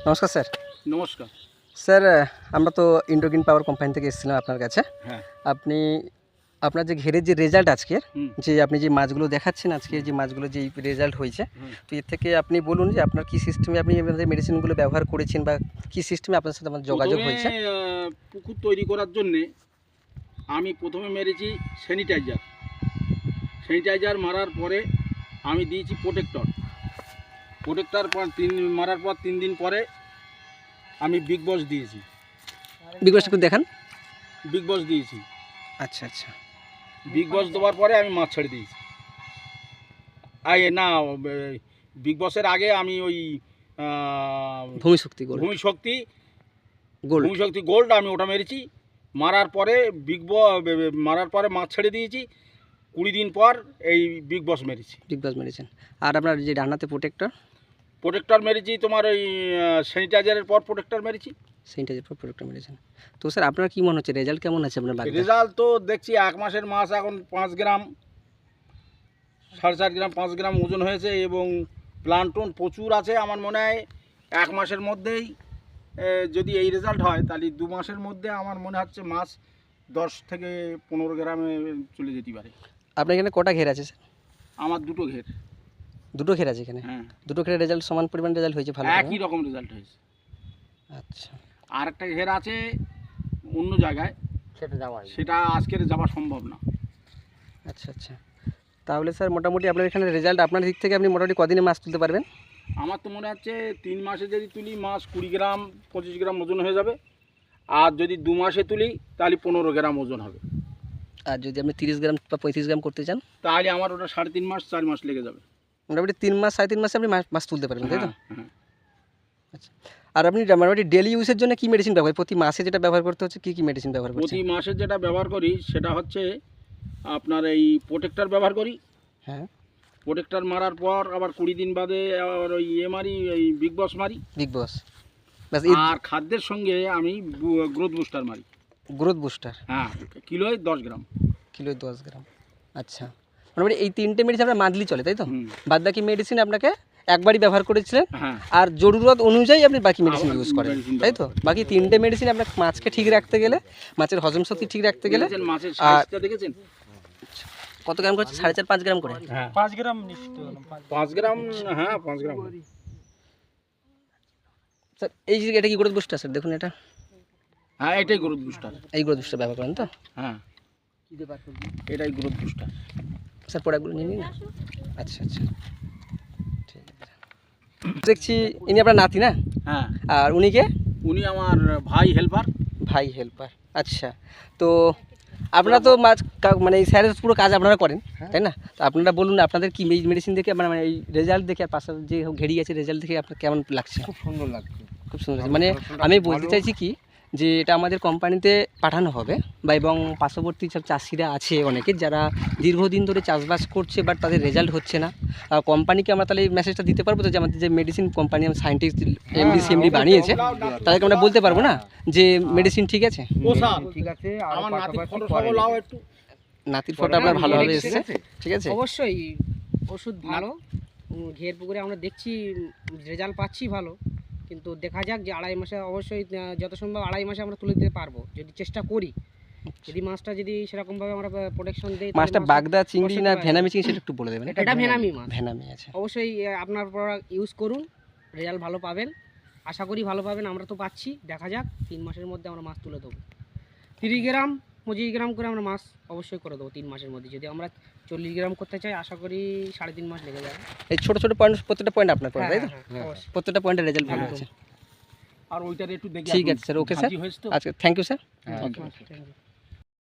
নমস্কার স্যার। নমস্কার স্যার, আমরা তো ইন্ডোগ্রিন পাওয়ার কোম্পানি থেকে এসেছিলাম আপনার কাছে। হ্যাঁ আপনি আপনার যে ঘেরের যে রেজাল্ট আজকের, হুম। যে আপনি যে মাছগুলো দেখাচ্ছেন আজকে, যে মাছগুলো যে রেজাল্ট হয়েছে, হুম। তো এর থেকে আপনি বলুন যে আপনার কী সিস্টেমে আপনি আপনাদের মেডিসিনগুলো ব্যবহার করেছেন বা কী সিস্টেমে আপনার সাথে আমার যোগাযোগ প্রথমে, হয়েছে। পুকুর তৈরি করার জন্যে আমি প্রথমে মেরেছি স্যানিটাইজার মারার পরে আমি দিয়েছি প্রোটেক্টর মারার পর 3 দিন পরে আমি বিগ বস দিয়েছি। বিকজ একটু দেখান। বিগ বস দিয়েছি। আচ্ছা আচ্ছা। বিগ বস দেওয়ার পরে আমি মাছ ছেড়ে দিয়েছি। বিগ বসের আগে আমি ওই ভূমিশক্তি গোল্ড ভূমিশক্তি গোল্ড গোল্ড আমি ওটা মেরেছি। মারার পরে মারার পরে মাছ ছেড়ে দিয়েছি। 20 দিন পর এই বিগ বস মেরেছি। বিগ বস মেডিসিন। আর আপনার যে ডানাতে প্রোটেক্টর মেরেছি তোমার ওই স্যানিটাইজারের পর প্রোটেক্টর মেরেছি। সেন্টাজের পর প্রোডাক্টটা মেডিসিন। তো স্যার আপনার কী মনে হচ্ছে রেজাল্ট কেমন আছে আপনার বাগানে? রেজাল্ট তো দেখছি 1 মাসের মাছ এখন 5 গ্রাম 4.5 গ্রাম 5 গ্রাম ওজন হয়েছে এবং প্লান্টন প্রচুর আছে। আমার মনে হয় 1 মাসের মধ্যেই যদি এই রেজাল্ট হয় তাহলে 2 মাসের মধ্যে আমার মনে হচ্ছে মাছ 10 থেকে 15 গ্রামে চলে যেতে পারে। আপনার এখানে কটা ঘের আছে স্যার? আমার দুটো ঘের। দুটো ঘের আছে এখানে? হ্যাঁ, দুটো ঘেরের রেজাল্ট সমান পরিমাণ রেজাল্ট হয়েছে? ভালো একই রকম রেজাল্ট হয়েছে। আচ্ছা। আর একটা ঘের আছে অন্য জায়গায়, সেটা আজকের যাওয়া সম্ভব না। আচ্ছা আচ্ছা। তাহলে স্যার মোটামুটি আপনার এখানে রেজাল্ট আপনার দিক থেকে আপনি মোটামুটি কদিনে মাছ তুলতে পারবেন? আমার তো মনে হচ্ছে 3 মাসে যদি তুলি মাছ 20 গ্রাম 25 গ্রাম ওজন হয়ে যাবে। আর যদি 2 মাসে তুলি তাহলে 15 গ্রাম ওজন হবে। আর যদি আপনি 30 গ্রাম বা 35 গ্রাম করতে চান তাহলে আমার ওটা 3.5 মাস 4 মাস লেগে যাবে। মোটামুটি 3 মাস 3.5 মাসে আপনি মাছ তুলতে পারবেন, তাই তো? হ্যাঁ। আচ্ছা। আর আপনি মোটামুটি ডেলি ইউজের জন্য কী মেডিসিন ব্যবহার, প্রতি মাসে যেটা ব্যবহার করতে হচ্ছে কী কী মেডিসিন ব্যবহার করছেন? প্রতি মাসে যেটা ব্যবহার করি সেটা হচ্ছে আপনার এই প্রোটেক্টর ব্যবহার করি। হ্যাঁ, প্রোটেক্টর মারার পর আবার 20 দিন বাদে আবার ওই মারি, এই বিগ বস মারি। বিগ বস ব্যাস। আর খাদ্যের সঙ্গে আমি গ্রোথ বুস্টার মারি। Growth booster? হ্যাঁ, কিলোয় 10 গ্রাম। কিলোয় 10 গ্রাম। আচ্ছা, মোটামুটি এই 3টে মেডিসিন আপনার মান্থলি চলে, তাই তো? বাদ বাকি মেডিসিন আপনাকে একবারই ব্যবহার করেছিলেন। হ্যাঁ, আর জরুরত অনুযায়ী আপনি বাকি মেডিসিন ইউজ করেন, তাই তো? বাকি 3টে মেডিসিন আপনার মাছকে ঠিক রাখতে গেলে, মাছের হজম শক্তি ঠিক রাখতে গেলে। মাছের সাইজটা দেখেছেন কত গ্রাম করছে? 4.5 গ্রাম করে? হ্যাঁ, 5 গ্রাম নিশ্চিত। 5 গ্রাম, হ্যাঁ 5 গ্রাম। স্যার এই যে এটা কি গ্রোথ বুস্টার স্যার? দেখুন এটা। হ্যাঁ, এটাই গ্রোথ বুস্টার। এই গ্রোথ বুস্টার ব্যবহার করেন তো? হ্যাঁ, এটাই গ্রোথ বুস্টার। স্যার প্রোডাক্টগুলো নিয়ে নিন না। আচ্ছা আচ্ছা, ঠিক আছে। দেখছি ইনি আপনার নাতি না? হ্যাঁ। আর উনি কে? উনি আমার ভাই হেল্পার। ভাই হেল্পার। আচ্ছা। তো আপনারা তো মাছ মানে এই স্যারের পুরো কাজ আপনারা করেন, তাই না? তো আপনারা বলুন আপনাদের কি মেডিসিন দেখে মানে এই রেজাল্ট দেখে আর পাশে যে ঘেরি আছে রেজাল্ট দেখে আপনার কেমন লাগছে? খুব সুন্দর লাগছে। খুব সুন্দর লাগছে। মানে আমি বলতে চাইছি কি, যে এটা আমাদের কোম্পানিতে পাঠানো হবে বা এবং পার্শ্ববর্তী সব চাষিরা আছে অনেকে যারা দীর্ঘদিন ধরে চাষবাস করছে বাট তাদের রেজাল্ট হচ্ছে না। কোম্পানিকে আমরা তাহলে এই মেসেজটা দিতে পারবো তো, যে আমাদের যে medicine company scientist MD CMD বানিয়েছে তাদেরকে আমরা বলতে পারবো না যে মেডিসিন ঠিক আছে? ঠিক আছে। আমার নাতির ফটো সব লাও একটু। নাতির ফটো আপনার ভালোভাবে এসেছে, ঠিক আছে? অবশ্যই ওষুধ ভালো। ঘের পুকুরে আমরা দেখছি রেজাল্ট পাচ্ছি ভালো, কিন্তু দেখা যাক যে 2.5 মাসে অবশ্যই যত সম্ভব 2.5 মাসে আমরা তুলে দিতে পারবো যদি চেষ্টা করি। যদি মাছটা যদি সেরকমভাবে আমরা প্রোটেকশন দিই। মাছটা বাগদা চিংড়ি না ভেনামি চিংড়ি সেটা একটু বলে দেবেন। এটা ভেনামি মাছ। ভেনামি আছে। অবশ্যই আপনার প্রোডাক্ট ইউজ করুন, রেজাল্ট ভালো পাবেন, আশা করি ভালো পাবেন। আমরা তো পাচ্ছি, দেখা যাক 3 মাসের মধ্যে আমরা মাছ তুলে দেবো। 30 গ্রাম 25 গ্রাম করে আমরা মাছ অবশ্যই করে দেবো 3 মাসের মধ্যে। যদি আমরা 40 গ্রাম করতে চাই আশা করি 3.5 মাস লেগে যাবে। এই ছোট ছোট পয়েন্ট, প্রত্যেকটা পয়েন্ট আপনার করে, তাই তো? অবশ্যই। প্রত্যেকটা পয়েন্টের রেজাল্ট ভালো আছে। আর ওইটার একটু দেখি। ঠিক আছে স্যার, ওকে স্যার। আচ্ছা, thank you sir. Thank you.